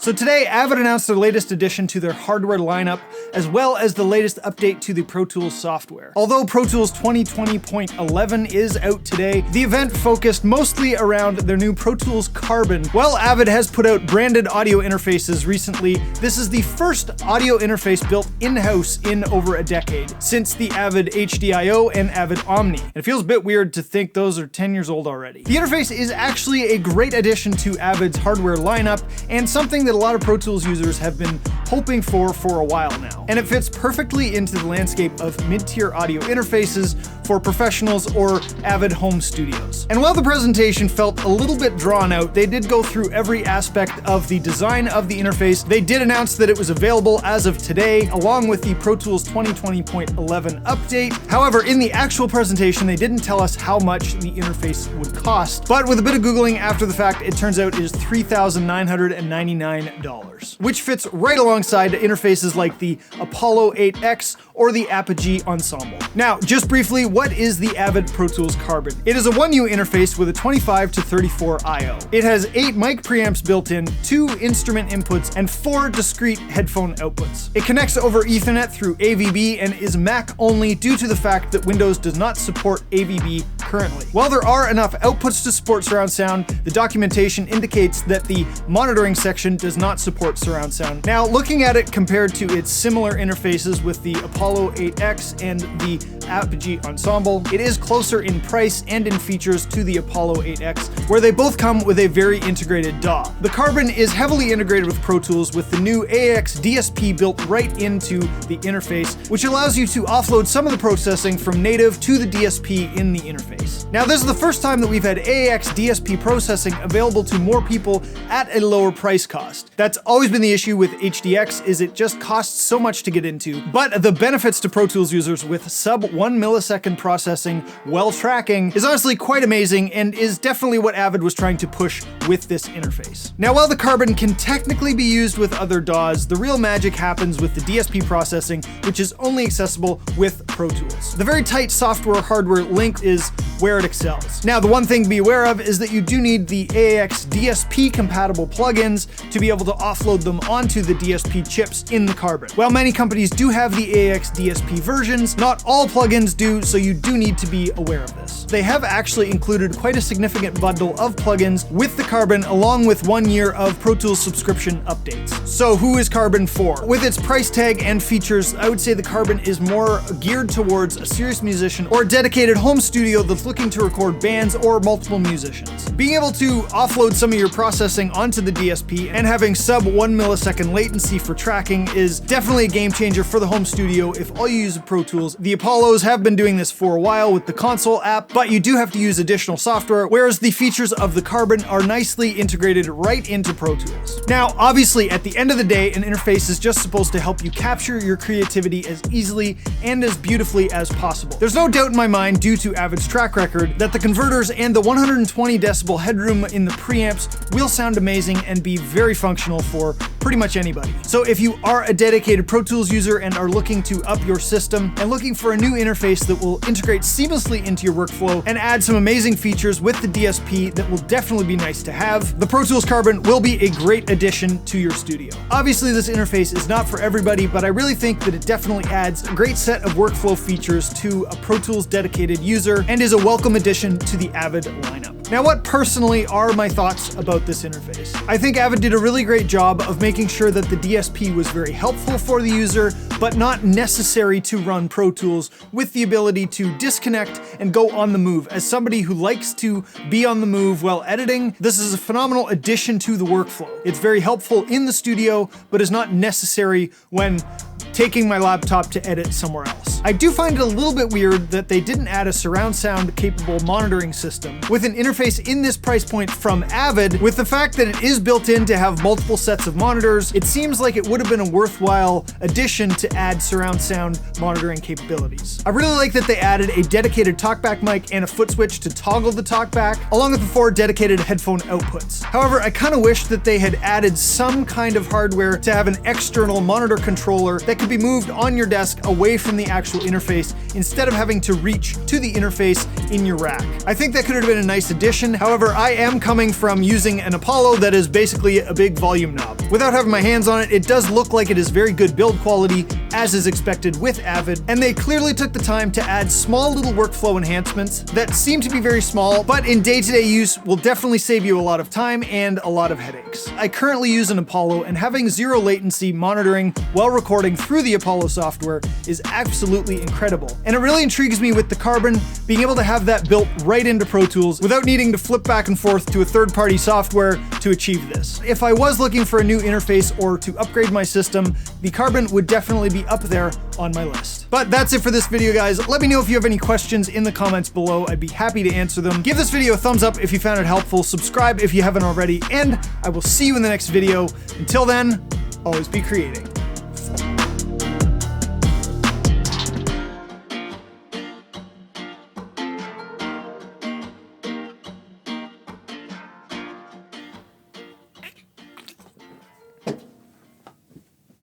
So today, AVID announced their latest addition to their hardware lineup, as well as the latest update to the Pro Tools software. Although Pro Tools 2020.11 is out today, the event focused mostly around their new Pro Tools Carbon. While AVID has put out branded audio interfaces recently, this is the first audio interface built in-house in over a decade, since the AVID HDIO and AVID Omni. And it feels a bit weird to think those are 10 years old already. The interface is actually a great addition to AVID's hardware lineup, and something that a lot of Pro Tools users have been hoping for a while now. And it fits perfectly into the landscape of mid-tier audio interfaces for professionals or AVID home studios. And while the presentation felt a little bit drawn out, they did go through every aspect of the design of the interface. They did announce that it was available as of today, along with the Pro Tools 2020.11 update. However, in the actual presentation, they didn't tell us how much the interface would cost. But with a bit of Googling after the fact, it turns out it is $3,999, which fits right alongside interfaces like the Apollo 8X or the Apogee Ensemble. Now, just briefly, what is the AVID Pro Tools Carbon? It is a 1U interface with a 25 to 34 I/O. It has 8 mic preamps built in, 2 instrument inputs, and 4 discrete headphone outputs. It connects over Ethernet through AVB and is Mac only due to the fact that Windows does not support AVB currently. While there are enough outputs to support surround sound, the documentation indicates that the monitoring section does not support surround sound. Now, looking at it compared to its similar interfaces with the Apollo 8X and the Apogee Ensemble, it is closer in price and in features to the Apollo 8X, where they both come with a very integrated DAW. The Carbon is heavily integrated with Pro Tools with the new AAX DSP built right into the interface, which allows you to offload some of the processing from native to the DSP in the interface. Now, this is the first time that we've had AAX DSP processing available to more people at a lower price cost. That's always been the issue with HDX, is it just costs so much to get into. But the benefits to Pro Tools users with sub 1 millisecond processing while tracking is honestly quite amazing, and is definitely what AVID was trying to push with this interface. Now, while the Carbon can technically be used with other DAWs, the real magic happens with the DSP processing, which is only accessible with Pro Tools. The very tight software-hardware link is where it excels. Now, the one thing to be aware of is that you do need the AAX DSP compatible plugins to be able to offload them onto the DSP chips in the Carbon. While many companies do have the AAX DSP versions, not all plugins do, so you do need to be aware of this. They have actually included quite a significant bundle of plugins with the Carbon, along with 1 year of Pro Tools subscription updates. So who is Carbon for? With its price tag and features, I would say the Carbon is more geared towards a serious musician or a dedicated home studio that's looking to record bands or multiple musicians. Being able to offload some of your processing onto the DSP and having sub 1 millisecond latency for tracking is definitely a game changer for the home studio if all you use is Pro Tools. The Apollos have been doing this for a while with the console app, but you do have to use additional software, whereas the features of the Carbon are nicely integrated right into Pro Tools. Now, obviously, at the end of the day, an interface is just supposed to help you capture your creativity as easily and as beautifully as possible. There's no doubt in my mind, due to AVID's track record, that the converters and the 120 decibel headroom in the preamps will sound amazing and be very functional for pretty much anybody. So if you are a dedicated Pro Tools user and are looking to up your system and looking for a new interface that will integrate seamlessly into your workflow and add some amazing features with the DSP that will definitely be nice to have, the Pro Tools Carbon will be a great addition to your studio. Obviously, this interface is not for everybody, but I really think that it definitely adds a great set of workflow features to a Pro Tools dedicated user and is a welcome addition to the AVID lineup. Now, what personally are my thoughts about this interface? I think AVID did a really great job of making sure that the DSP was very helpful for the user, but not necessary to run Pro Tools, with the ability to disconnect and go on the move. As somebody who likes to be on the move while editing, this is a phenomenal addition to the workflow. It's very helpful in the studio, but is not necessary when taking my laptop to edit somewhere else. I do find it a little bit weird that they didn't add a surround sound capable monitoring system with an interface in this price point from AVID. With the fact that it is built in to have multiple sets of monitors, it seems like it would have been a worthwhile addition to add surround sound monitoring capabilities. I really like that they added a dedicated talkback mic and a foot switch to toggle the talkback, along with the 4 dedicated headphone outputs. However, I kind of wish that they had added some kind of hardware to have an external monitor controller that could be moved on your desk away from the actual actual interface instead of having to reach to the interface in your rack. I think that could have been a nice addition. However, I am coming from using an Apollo that is basically a big volume knob. Without having my hands on it, it does look like it is very good build quality, as is expected with AVID, and they clearly took the time to add small little workflow enhancements that seem to be very small, but in day-to-day use will definitely save you a lot of time and a lot of headaches. I currently use an Apollo, and having zero latency monitoring while recording through the Apollo software is absolutely incredible. And it really intrigues me with the Carbon, being able to have that built right into Pro Tools without needing to flip back and forth to a third-party software to achieve this. If I was looking for a new interface or to upgrade my system, the Carbon would definitely be up there on my list. But that's it for this video, guys. Let me know if you have any questions in the comments below. I'd be happy to answer them. Give this video a thumbs up if you found it helpful, subscribe if you haven't already, and I will see you in the next video. Until then, always be creating.